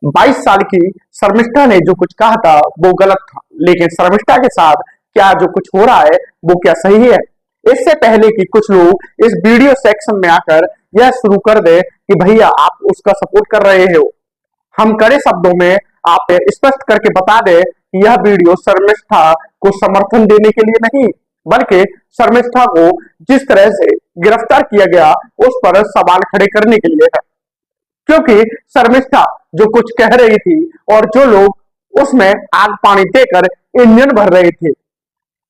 22 साल की शर्मिष्ठा ने जो कुछ कहा था वो गलत था, लेकिन शर्मिष्ठा के साथ क्या जो कुछ हो रहा है वो क्या सही है? इससे पहले कि कुछ लोग इस वीडियो सेक्शन में आकर यह शुरू कर दे कि भैया आप उसका सपोर्ट कर रहे हो, हम कड़े शब्दों में आप स्पष्ट करके बता दें कि यह वीडियो शर्मिष्ठा को समर्थन देने के लिए नहीं, बल्कि शर्मिष्ठा को जिस तरह से गिरफ्तार किया गया उस पर सवाल खड़े करने के लिए है। क्योंकि शर्मिष्ठा जो कुछ कह रही थी और जो लोग उसमें आग पानी देकर इंजन भर रहे थे,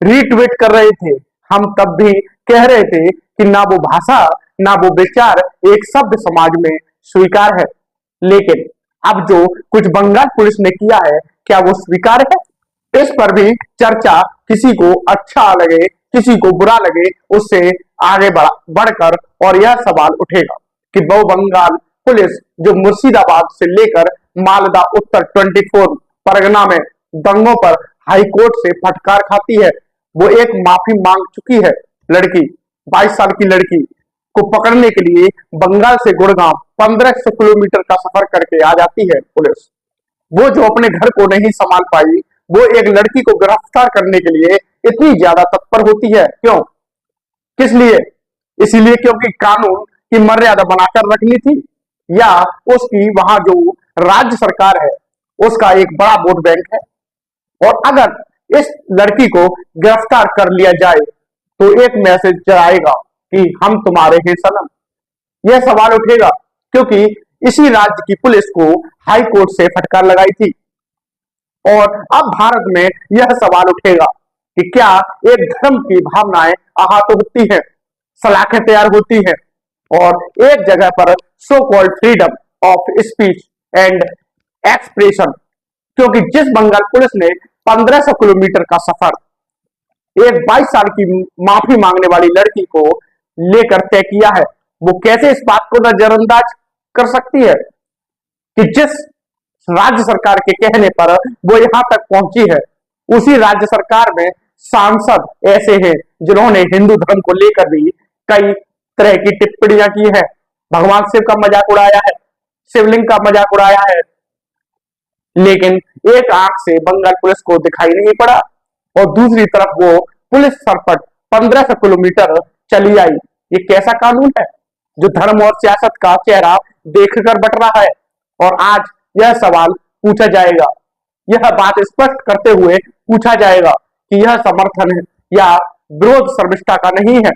रीट्वीट कर रहे थे, हम तब भी कह रहे थे कि ना वो भाषा ना वो विचार एक शब्द समाज में स्वीकार है। लेकिन अब जो कुछ बंगाल पुलिस ने किया है क्या वो स्वीकार है? इस पर भी चर्चा, किसी को अच्छा लगे किसी को बुरा लगे, उससे आगे बढ़कर और यह सवाल उठेगा कि वो बंगाल पुलिस जो मुर्शिदाबाद से लेकर मालदा उत्तर 24 परगना में दंगों पर हाईकोर्ट से फटकार खाती है, वो एक माफी मांग चुकी है। लड़की 22 साल की लड़की को पकड़ने के लिए बंगाल से गुड़गांव 1500 किलोमीटर का सफर करके आ जाती है पुलिस। वो जो अपने घर को नहीं संभाल पाई, वो एक लड़की को गिरफ्तार करने के लिए इतनी ज्यादा तत्पर होती है। क्यों? किस लिए? इसीलिए क्योंकि कानून की मर्यादा बनाकर रखनी थी, या उसकी वहां जो राज्य सरकार है उसका एक बड़ा वोट बैंक है, और अगर इस लड़की को गिरफ्तार कर लिया जाए तो एक मैसेज जाएगा कि हम तुम्हारे हैं सनम। यह सवाल उठेगा क्योंकि इसी राज्य की पुलिस को हाई कोर्ट से फटकार लगाई थी, और अब भारत में यह सवाल उठेगा कि क्या एक धर्म की भावनाएं आहत होती हैं, सलाखें तैयार होती हैं, और एक जगह पर so called freedom of speech and expression, क्योंकि जिस बंगाल पुलिस ने 1500 किलोमीटर का सफर एक 22 साल की माफी मांगने वाली लड़की को लेकर तय किया है, वो कैसे इस बात को नजरअंदाज कर सकती है कि जिस राज्य सरकार के कहने पर वो यहां तक पहुंची है, उसी राज्य सरकार में सांसद ऐसे हैं जिन्होंने हिंदू धर्म को लेकर भी कई तरह की टिप्पणियां की है, भगवान शिव का मजाक उड़ाया है, शिवलिंग का मजाक उड़ाया है, लेकिन एक आंख से बंगाल पुलिस को दिखाई नहीं पड़ा और दूसरी तरफ वो पुलिस सरपट 1500 किलोमीटर चली आई। ये कैसा कानून है जो धर्म और सियासत का चेहरा देखकर बट रहा है? और आज यह सवाल पूछा जाएगा, यह बात स्पष्ट करते हुए पूछा जाएगा कि यह समर्थन है या विरोध शर्मिष्ठा का नहीं है,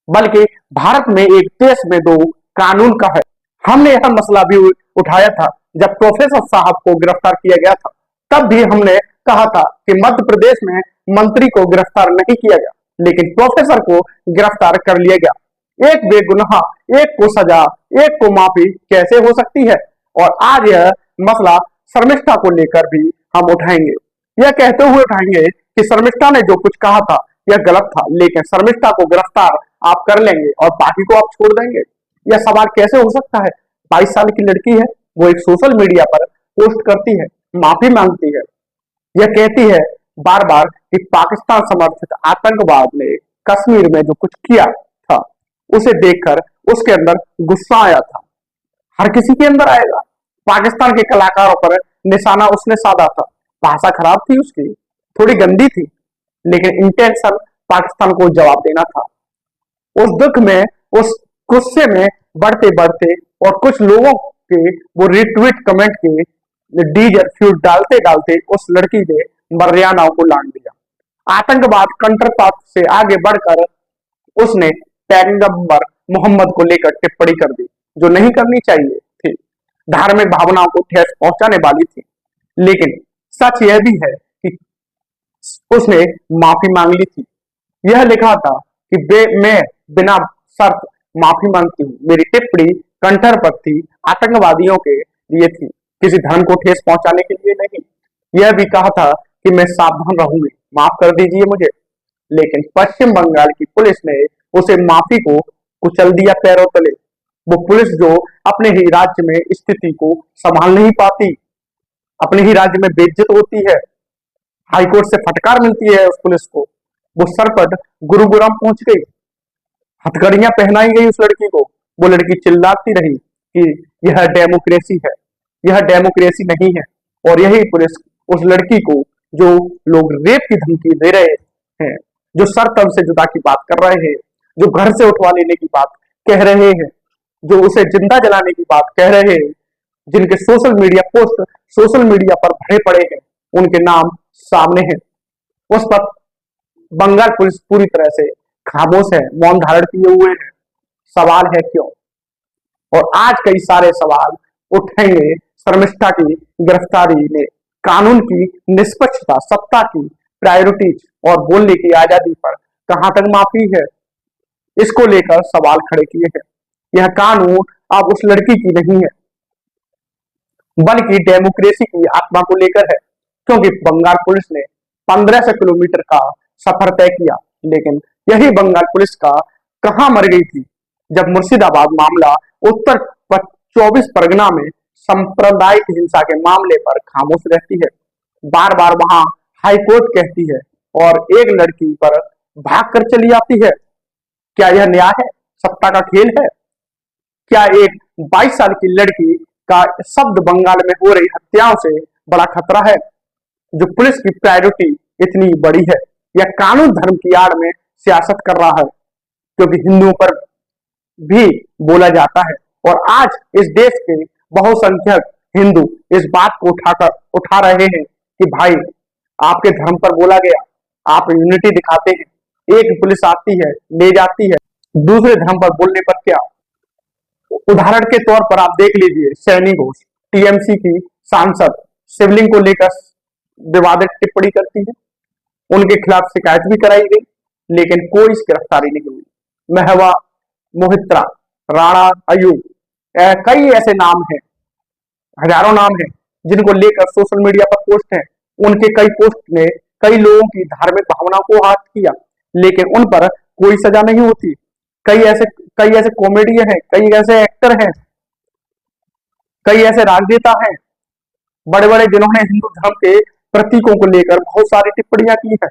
बल्कि भारत में एक देश में दो कानून का है। हमने यह मसला भी उठाया था जब प्रोफेसर साहब को गिरफ्तार किया गया था, तब भी हमने कहा था कि मध्य प्रदेश में मंत्री को गिरफ्तार नहीं किया गया, लेकिन प्रोफेसर को गिरफ्तार कर लिया गया। एक बेगुनाह एक को सजा, एक को माफी कैसे हो सकती है? और आज यह मसला शर्मिष्ठा को लेकर भी हम उठाएंगे, यह कहते हुए उठाएंगे कि शर्मिष्ठा ने जो कुछ कहा था यह गलत था, लेकिन शर्मिष्ठा को गिरफ्तार आप कर लेंगे और बाकी को आप छोड़ देंगे। यह सवाल कैसे हो सकता है? 22 साल की लड़की है, वो एक सोशल मीडिया पर पोस्ट करती है, माफी मांगती है, यह कहती है बार बार कि पाकिस्तान समर्थित आतंकवाद ने कश्मीर में जो कुछ किया था उसे देखकर उसके अंदर गुस्सा आया था। हर किसी के अंदर आएगा। पाकिस्तान के कलाकारों पर निशाना उसने साधा था, भाषा खराब थी उसकी, थोड़ी गंदी थी, लेकिन इंटेंशन पाकिस्तान को जवाब देना था। उस दुख में, उस गुस्से में बढ़ते बढ़ते और कुछ लोगों के वो रिट्वीट कमेंट के डीजल फ्यूल डालते डालते उस लड़की ने मर्यादाओं को लांग दिया। आतंकवाद कंट्रपात से आगे बढ़कर उसने पैगंबर मोहम्मद को लेकर टिप्पणी कर दी जो नहीं करनी चाहिए थी, धार्मिक भावनाओं को ठेस पहुंचाने वाली थी। लेकिन सच यह भी है कि उसने माफी मांग ली थी। यह लिखा था कि मैं बिना शर्त माफी मांगती हूँ, मेरी टिप्पणी कंठर पर थी, आतंकवादियों के लिए थी, किसी धर्म को ठेस पहुंचाने के लिए नहीं। यह भी कहा था कि मैं सावधान रहूंगी, माफ कर दीजिए मुझे। लेकिन पश्चिम बंगाल की पुलिस ने उसे माफी को कुचल दिया पैरों तले। वो पुलिस जो अपने ही राज्य में स्थिति को संभाल नहीं पाती, अपने ही राज्य में बेइज्जत होती है, हाईकोर्ट से फटकार मिलती है उस पुलिस को, वो सरपट गुरुग्राम पहुंच गई, हथकड़ियां पहनाई गई उस लड़की को, वो लड़की चिल्लाती रही कि यह डेमोक्रेसी है, यह डेमोक्रेसी नहीं है। और यही पुलिस उस लड़की को, जो लोग रेप की धमकी दे रहे हैं, जो सर तन से जुदा की बात कर रहे हैं, जो घर से उठवा लेने की बात कह रहे हैं, जो उसे जिंदा जलाने की बात कह रहे हैं, जिनके social media post social media पर भरे पड़े हैं, उनके नाम सामने हैं। उस पर बंगाल पुलिस पूरी तरह से खामोश है, मौन धारण किए हुए है। सवाल है क्यों? और आज कई सारे सवाल उठेंगे शर्मिष्ठा की गिरफ्तारी में कानून की निष्पक्षता, सत्ता की प्रायोरिटीज और बोलने की आजादी पर कहां तक माफी है, इसको लेकर सवाल खड़े किए हैं। यह कानून अब उस लड़की की नहीं है, बल्कि डेमोक्रेसी की आत्मा को लेकर है। क्योंकि बंगाल पुलिस ने 1500 किलोमीटर का सफर तय किया, लेकिन यही बंगाल पुलिस का कहां मर गई थी जब मुर्शिदाबाद मामला उत्तर 24 परगना में सांप्रदायिक हिंसा के मामले पर खामोश रहती है। बार बार वहां हाईकोर्ट कहती है और एक लड़की पर भाग कर चली आती है। क्या यह न्याय है? सत्ता का खेल है? क्या एक 22 साल की लड़की का शब्द बंगाल में हो रही हत्याओं से बड़ा खतरा है? जो पुलिस की प्रायोरिटी इतनी बड़ी है, यह कानून धर्म की आड़ में सियासत कर रहा है, क्योंकि हिंदुओं पर भी बोला जाता है। और आज इस देश के बहुसंख्यक हिंदू इस बात को उठा रहे हैं कि भाई, आपके धर्म पर बोला गया, आप यूनिटी दिखाते हैं, एक पुलिस आती है, ले जाती है, दूसरे धर्म पर बोलने पर क्या? उदाहरण के तौर पर आप देख लीजिए, सैनी घोष टीएमसी की सांसद शिवलिंग को लेकर विवादित टिप्पणी करती है, उनके खिलाफ शिकायत भी कराई गई, लेकिन कोई गिरफ्तारी नहीं हुई। महवा मोहित्रा, राणा अयूब, कई ऐसे नाम हैं, हजारों नाम हैं, जिनको लेकर सोशल मीडिया पर पोस्ट हैं। उनके कई पोस्ट ने कई लोगों की धार्मिक भावना को आहत किया, लेकिन उन पर कोई सजा नहीं होती। कई ऐसे कॉमेडियन हैं, कई ऐसे एक्टर हैं, कई ऐसे राजनेता हैं बड़े बड़े, जिन्होंने हिंदू धर्म के प्रतीकों को लेकर बहुत सारी टिप्पणियां की है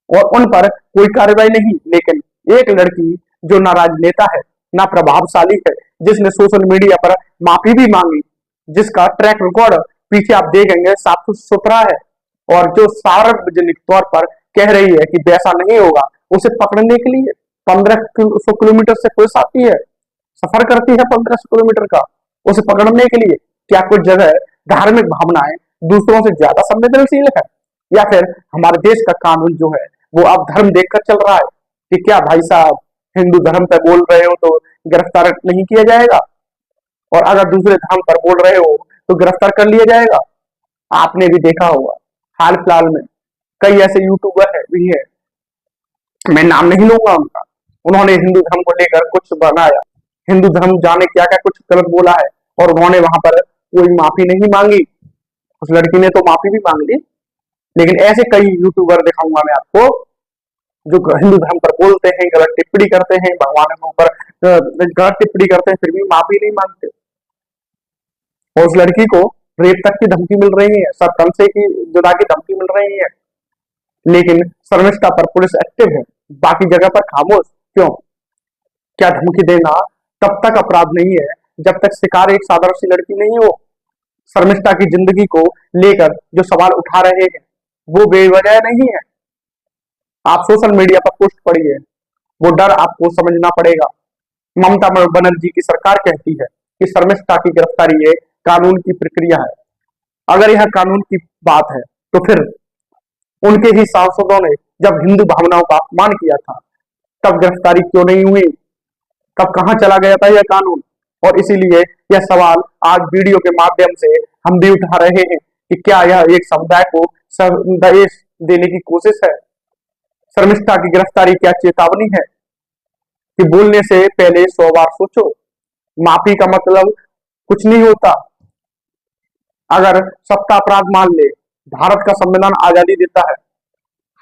और उन पर कोई कार्रवाई नहीं। लेकिन एक लड़की जो ना राजनेता है, ना प्रभावशाली है, जिसने सोशल मीडिया पर माफी भी मांगी, जिसका ट्रैक रिकॉर्ड पीछे आप देखेंगे साफ सुथरा है, और जो सार्वजनिक तौर पर कह रही है कि वैसा नहीं होगा, उसे पकड़ने के लिए 1500 किलोमीटर से पुलिस आती है, सफर करती है 1500 किलोमीटर का, उसे पकड़ने के लिए। क्या कुछ जगह धार्मिक भावनाएं दूसरों से ज्यादा संवेदनशील है, या फिर हमारे देश का कानून जो है वो अब धर्म देखकर चल रहा है कि क्या भाई साहब, हिंदू धर्म पर बोल रहे हो तो गिरफ्तार नहीं किया जाएगा, और अगर दूसरे धर्म पर बोल रहे हो तो गिरफ्तार कर लिया जाएगा? आपने भी देखा होगा, हाल फिलहाल में कई ऐसे यूट्यूबर है भी है, मैं नाम नहीं लूंगा उनका, उन्होंने हिंदू धर्म को लेकर कुछ बनाया, हिंदू धर्म जाने क्या क्या कुछ गलत बोला है, और उन्होंने वहां पर कोई माफी नहीं मांगी। उस लड़की ने तो माफी भी मांग ली, लेकिन ऐसे कई यूट्यूबर दिखाऊंगा मैं आपको, जो हिंदू धर्म पर बोलते हैं, गलत टिप्पणी करते हैं, भगवान के ऊपर गलत टिप्पणी करते हैं, फिर भी माफी नहीं मांगते। और उस लड़की को रेप तक की धमकी मिल रही है, सरपंच से की जुदा की धमकी मिल रही है, लेकिन शर्मिष्ठा पर पुलिस एक्टिव है, बाकी जगह पर खामोश क्यों? क्या धमकी देना तब तक अपराध नहीं है जब तक शिकार एक साधारण सी लड़की नहीं हो? शर्मिष्ठा की जिंदगी को लेकर जो सवाल उठा रहे हैं वो बेवजह नहीं है। आप सोशल मीडिया पर पोस्ट पढ़िए, वो डर आपको समझना पड़ेगा। ममता बनर्जी की सरकार कहती है कि शर्मिष्ठा की गिरफ्तारी ये कानून की प्रक्रिया है। अगर यह कानून की बात है तो फिर उनके ही सांसदों ने जब हिंदू भावनाओं का अपमान किया था तब गिरफ्तारी क्यों नहीं हुई? तब कहां चला गया था यह कानून? और इसीलिए यह सवाल आज वीडियो के माध्यम से हम भी उठा रहे हैं कि क्या यह एक समुदाय को संदेश देने की कोशिश है? शर्मिष्ठा की गिरफ्तारी क्या चेतावनी है कि बोलने से पहले 100 बार सोचो? माफी का मतलब कुछ नहीं होता। अगर सत्ता अपराध मान ले, भारत का संविधान आजादी देता है।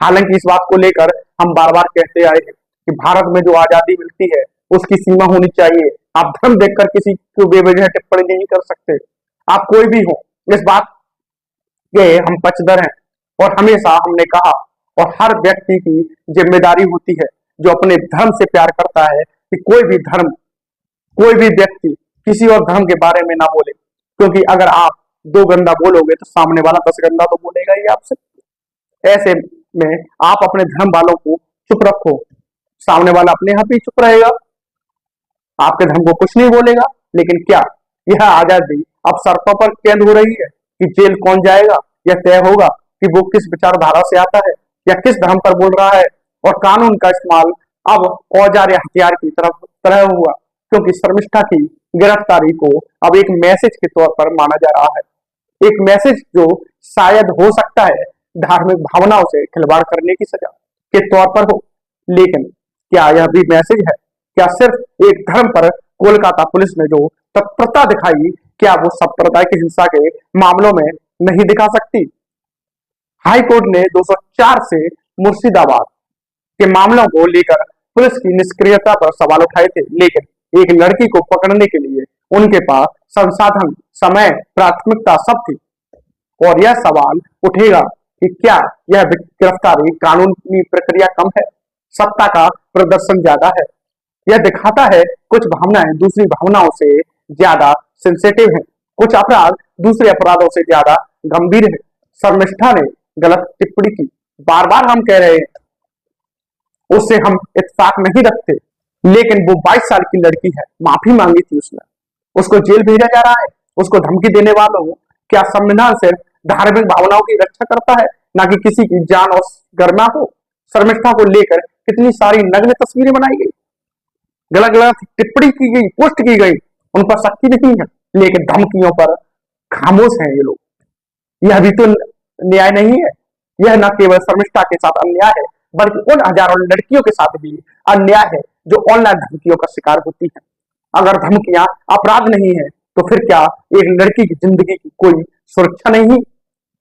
हालांकि इस बात को लेकर हम बार बार कहते आए हैं कि भारत में जो आजादी मिलती है उसकी सीमा होनी चाहिए। आप धर्म देखकर किसी को बेवजह टिप्पणी नहीं कर सकते, आप कोई भी हो। इस बात के हम पक्षधर हैं और हमेशा हमने कहा, और हर व्यक्ति की जिम्मेदारी होती है जो अपने धर्म से प्यार करता है कि कोई भी व्यक्ति किसी और धर्म के बारे में ना बोले, क्योंकि अगर आप दो गंदा बोलोगे तो सामने वाला 10 गंदा तो बोलेगा ही आपसे। ऐसे में आप अपने धर्म वालों को चुप रखो, सामने वाला अपने आप ही चुप रहेगा, आपके धर्म को कुछ नहीं बोलेगा। लेकिन क्या यह आजादी अब सड़कों पर कैद हो रही है कि जेल कौन जाएगा? यह तय होगा कि वो किस विचारधारा से आता है या किस धर्म पर बोल रहा है। और कानून का इस्तेमाल अब औजार या हथियार की तरह हुआ, क्योंकि शर्मिष्ठा की गिरफ्तारी को अब एक मैसेज के तौर पर माना जा रहा है। एक मैसेज जो शायद हो सकता है धार्मिक भावनाओं से खिलवाड़ करने की सजा के तौर पर हो। लेकिन क्या यह भी मैसेज है? क्या सिर्फ एक धर्म पर कोलकाता पुलिस ने जो तत्परता दिखाई, क्या वो सांप्रदायिक हिंसा के मामलों में नहीं दिखा सकती? हाई कोर्ट ने 204 से मुर्शिदाबाद के मामलों को लेकर पुलिस की निष्क्रियता पर सवाल उठाए थे, लेकिन एक लड़की को पकड़ने के लिए उनके पास संसाधन, समय, प्राथमिकता सब थी। और यह सवाल उठेगा कि क्या यह गिरफ्तारी कानूनी प्रक्रिया कम है, सत्ता का प्रदर्शन ज्यादा है? यह दिखाता है कुछ भावनाएं दूसरी भावनाओं से ज्यादा सेंसिटिव हैं, कुछ अपराध दूसरे अपराधों से ज्यादा गंभीर है। शर्मिष्ठा ने गलत टिप्पणी की, बार बार हम कह रहे हैं, उससे हम इत्तेफाक नहीं रखते, लेकिन वो 22 साल की लड़की है, माफी मांगी थी उसने, उसको जेल भेजा जा रहा है। उसको धमकी देने वालों, क्या संविधान सिर्फ धार्मिक भावनाओं की रक्षा करता है, ना कि किसी की जान और गरिमा को? शर्मिष्ठा को लेकर कितनी सारी नग्न तस्वीरें बनाई गई, गलत गलत टिप्पणी की गई, पोस्ट की गई, उन पर सख्ती नहीं है, लेकिन धमकियों पर खामोश हैं ये लोग। यह भी तो न्याय नहीं है। यह न केवल शर्मिष्ठा के साथ अन्याय है, बल्कि उन हजारों लड़कियों के साथ भी अन्याय है जो ऑनलाइन धमकियों का शिकार होती हैं। अगर धमकियां अपराध नहीं है, तो फिर क्या एक लड़की की जिंदगी की कोई सुरक्षा नहीं?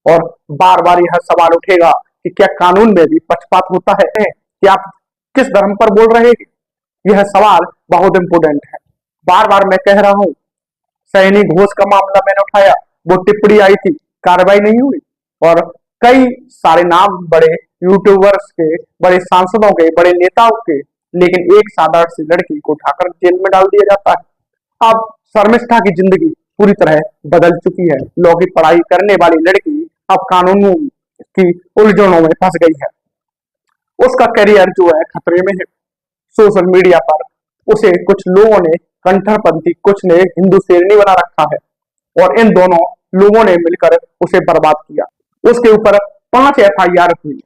और बार बार यह सवाल उठेगा कि क्या कानून में भी पक्षपात होता है कि आप किस धर्म पर बोल रहे हैं? यह सवाल बहुत इंपोर्टेंट है। बार बार मैं कह रहा हूं, सैनी घोष का मामला मैंने उठाया, वो टिप्पणी आई थी, कार्रवाई नहीं हुई, और कई सारे नाम बड़े यूट्यूबर्स के, बड़े सांसदों के, बड़े नेताओं के, लेकिन एक साधारण सी लड़की को उठाकर जेल में डाल दिया जाता है। अब शर्मिष्ठा की जिंदगी पूरी तरह बदल चुकी है। लॉ की पढ़ाई करने वाली लड़की अब कानूनों की उलझनों में फंस गई है। उसका करियर जो है खतरे में है। सोशल मीडिया पर उसे कुछ लोगों ने कंठरपंथी, कुछ ने हिंदू शेरनी बना रखा है, और इन दोनों लोगों ने मिलकर उसे बर्बाद किया। उसके ऊपर 5 FIR हुई।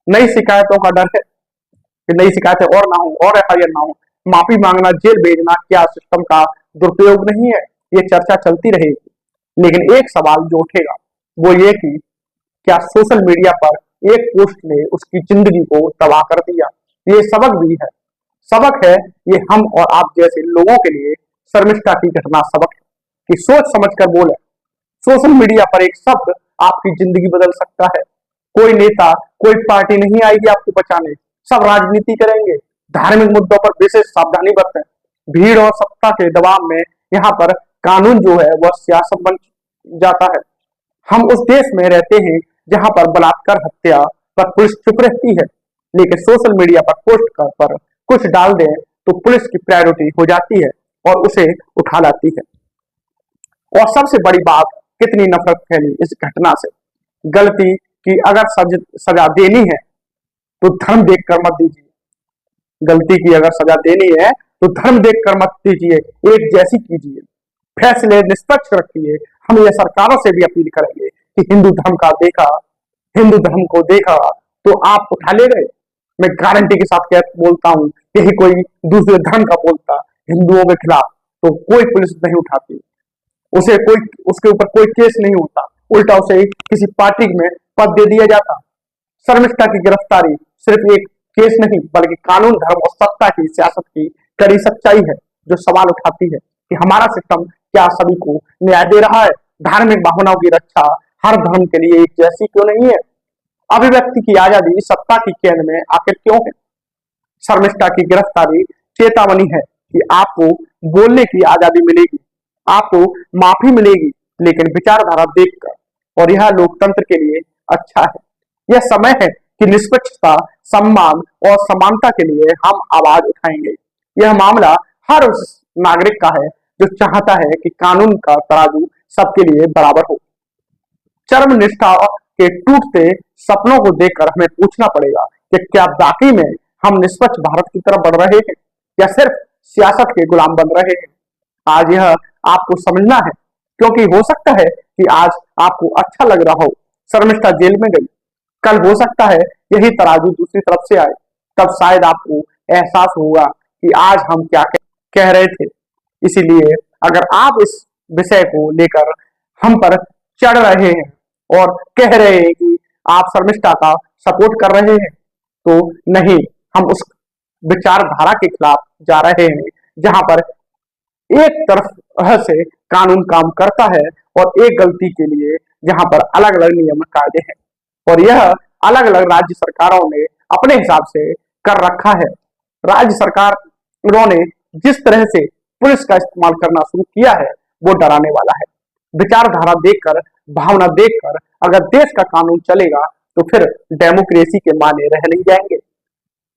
नई शिकायतों का डर है कि नई शिकायतें और ना हो, और FIR ना हो, माफी मांगना, जेल भेजना, क्या सिस्टम का दुरुपयोग नहीं है? ये चर्चा चलती रहेगी। लेकिन एक सवाल जो उठेगा वो ये कि क्या सोशल मीडिया पर एक पोस्ट ने उसकी जिंदगी को तबाह कर दिया? ये सबक भी है। सबक है ये हम और आप जैसे लोगों के लिए। शर्मिष्ठा की घटना सबक है कि सोच समझ कर बोले। सोशल मीडिया पर एक शब्द आपकी जिंदगी बदल सकता है। कोई नेता, कोई पार्टी नहीं आएगी आपको बचाने, सब राजनीति करेंगे। धार्मिक मुद्दों पर विशेष सावधानी बरतें। भीड़ और सत्ता के दबाव में यहाँ पर कानून जो है वह सियासत बन जाता है। हम उस देश में रहते हैं जहां पर बलात्कार, हत्या पर पुलिस चुप रहती है, लेकिन सोशल मीडिया पर पोस्ट कर पर कुछ डाल दें तो पुलिस की प्रायोरिटी हो जाती है और उसे उठा लाती है। और सबसे बड़ी बात, कितनी नफरत फैली इस घटना से। गलती की अगर सजा देनी है तो धर्म देखकर मत दीजिए। गलती की अगर सजा देनी है तो धर्म देखकर मत दीजिए, एक जैसी कीजिए, फैसले निष्पक्ष रखिए। हम ये सरकारों से भी अपील करेंगे कि हिंदू धर्म को देखा तो आप उठा ले गए। मैं गारंटी के साथ बोलता हूँ, यही कोई दूसरे धर्म का बोलता हिंदुओं के खिलाफ तो कोई पुलिस नहीं उठाती, उसके ऊपर कोई केस नहीं होता, उल्टा उसे किसी पार्टी में पद दे दिया जाता। शर्मिष्ठा की गिरफ्तारी सिर्फ एक केस नहीं, बल्कि कानून, धर्म और सत्ता की सियासत की कड़ी सच्चाई है, जो सवाल उठाती है कि हमारा सिस्टम क्या सभी को न्याय दे रहा है? धार्मिक भावनाओं की रक्षा हर धर्म के लिए एक जैसी क्यों नहीं है? अभिव्यक्ति की आजादी सत्ता की कैद में आखिर क्यों है? शर्मिष्ठा की गिरफ्तारी चेतावनी है कि आपको बोलने की आजादी मिलेगी, आपको माफी मिलेगी, लेकिन विचारधारा देखकर, और यह लोकतंत्र के लिए अच्छा है। यह समय है कि निष्पक्षता, सम्मान और समानता के लिए हम आवाज उठाएंगे। यह मामला हर उस नागरिक का है जो चाहता है कि कानून का तराजू सबके लिए बराबर हो। चरम निष्ठा के टूटते सपनों को देखकर हमें पूछना पड़ेगा कि क्या वाकई में हम निष्पक्ष भारत की तरफ बढ़ रहे हैं या सिर्फ सियासत के गुलाम बन रहे हैं। आज यह आपको समझना है, क्योंकि हो सकता है कि आज आपको अच्छा लग रहा हो शर्मिष्ठा जेल में गई, कल हो सकता है यही तराजू दूसरी तरफ से आए, तब शायद आपको एहसास होगा कि आज हम क्या कह रहे थे। इसीलिए अगर आप इस विषय को लेकर हम पर चढ़ रहे हैं और कह रहे हैं कि आप शर्मिष्ठा का सपोर्ट कर रहे हैं, तो नहीं, हम उस विचारधारा के खिलाफ जा रहे हैं जहां पर एक तरफ से कानून काम करता है और एक गलती के लिए जहां पर अलग अलग नियम कायदे हैं, और यह अलग अलग राज्य सरकारों ने अपने हिसाब से कर रखा है। राज्य सरकारों ने जिस तरह से पुलिस का इस्तेमाल करना शुरू किया है वो डराने वाला है। विचारधारा देखकर, भावना देखकर अगर देश का कानून चलेगा तो फिर डेमोक्रेसी के माने रह नहीं जाएंगे।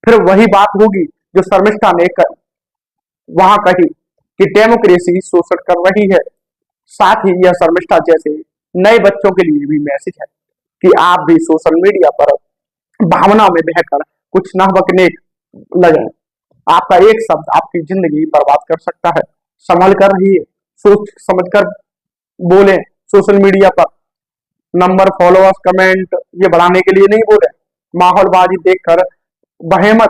फिर वही बात होगी जो शर्मिष्ठा ने वहां कही कि डेमोक्रेसी शोषण कर रही है। साथ ही यह शर्मिष्ठा जैसे नए बच्चों के लिए भी मैसेज है कि आप भी सोशल मीडिया पर भावना में बहकर कुछ न बकने लगे। आपका एक शब्द आपकी जिंदगी बर्बाद कर सकता है। संभल कर रहिए, सोच समझ कर बोले। सोशल मीडिया पर नंबर, फॉलोअर्स, कमेंट ये बढ़ाने के लिए नहीं बोले। माहौलबाजी देखकर बहे मत,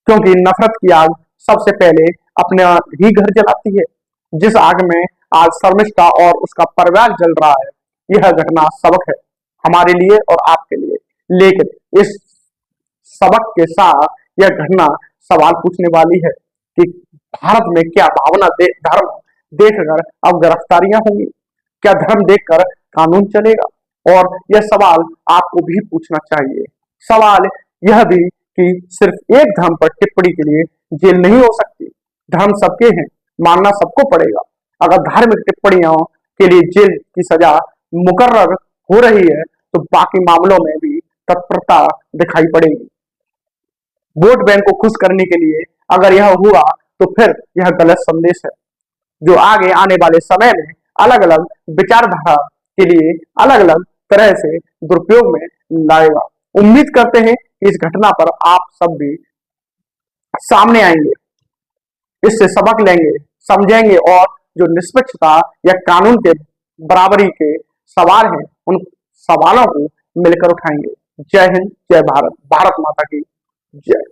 क्योंकि नफरत की आग सबसे पहले अपने ही घर जलाती है। जिस आग में आज शर्मिष्ठा और उसका परिवार जल रहा है, यह घटना सबक है हमारे लिए और आपके लिए। लेकिन इस सबक के साथ यह घटना सवाल पूछने वाली है कि भारत में क्या धर्म देखकर अब गिरफ्तारियां होंगी, क्या धर्म देखकर कानून चलेगा? और यह सवाल आपको भी पूछना चाहिए। सवाल यह भी कि सिर्फ एक धर्म पर टिप्पणी के लिए जेल नहीं हो सकती। धर्म सबके हैं, मानना सबको पड़ेगा। अगर धार्मिक टिप्पणियों के लिए जेल की सजा मुकर्रर हो रही है तो बाकी मामलों में भी तत्परता दिखाई पड़ेगी। वोट बैंक को खुश करने के लिए अगर यह हुआ तो फिर यह गलत संदेश है जो आगे आने वाले समय में अलग अलग विचारधारा के लिए अलग अलग तरह से दुरुपयोग में लाएगा। उम्मीद करते हैं कि इस घटना पर आप सब भी सामने आएंगे, इससे सबक लेंगे, समझेंगे और जो निष्पक्षता या कानून के बराबरी के सवाल हैं उन सवालों को मिलकर उठाएंगे। जय हिंद, जय भारत, भारत माता की जय।